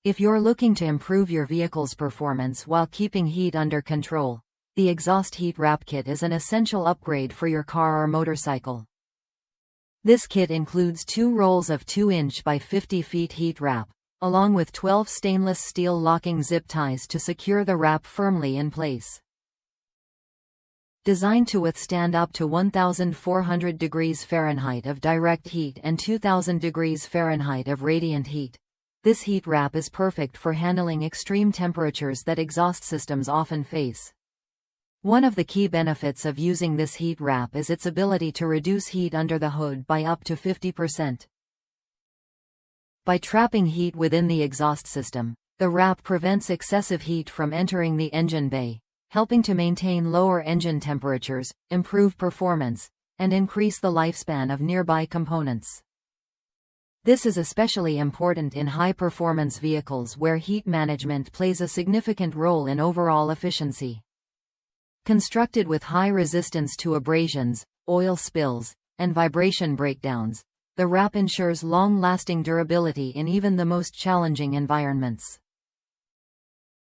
If you're looking to improve your vehicle's performance while keeping heat under control, the Exhaust Heat Wrap Kit is an essential upgrade for your car or motorcycle. This kit includes 2 rolls of 2-inch by 50 feet heat wrap, along with 12 stainless steel locking zip ties to secure the wrap firmly in place. Designed to withstand up to 1,400 degrees Fahrenheit of direct heat and 2,000 degrees Fahrenheit of radiant heat, this heat wrap is perfect for handling extreme temperatures that exhaust systems often face. One of the key benefits of using this heat wrap is its ability to reduce heat under the hood by up to 50%. By trapping heat within the exhaust system, the wrap prevents excessive heat from entering the engine bay, helping to maintain lower engine temperatures, improve performance, and increase the lifespan of nearby components. This is especially important in high-performance vehicles where heat management plays a significant role in overall efficiency. Constructed with high resistance to abrasions, oil spills, and vibration breakdowns, the wrap ensures long-lasting durability in even the most challenging environments.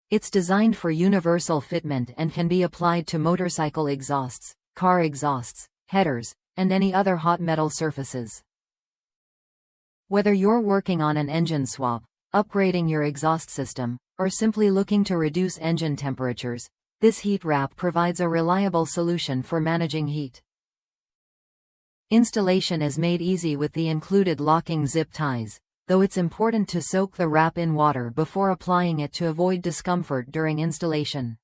It's designed for universal fitment and can be applied to motorcycle exhausts, car exhausts, headers, and any other hot metal surfaces. Whether you're working on an engine swap, upgrading your exhaust system, or simply looking to reduce engine temperatures, this heat wrap provides a reliable solution for managing heat. Installation is made easy with the included locking zip ties, though it's important to soak the wrap in water before applying it to avoid discomfort during installation.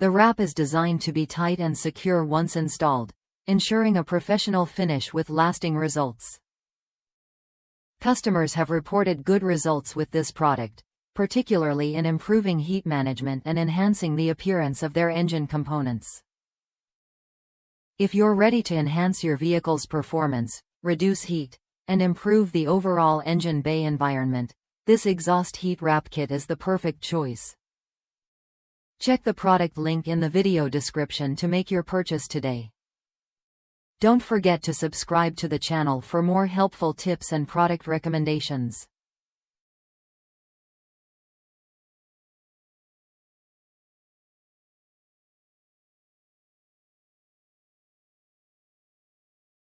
The wrap is designed to be tight and secure once installed, ensuring a professional finish with lasting results. Customers have reported good results with this product, particularly in improving heat management and enhancing the appearance of their engine components. If you're ready to enhance your vehicle's performance, reduce heat, and improve the overall engine bay environment, this Exhaust Heat Wrap Kit is the perfect choice. Check the product link in the video description to make your purchase today. Don't forget to subscribe to the channel for more helpful tips and product recommendations.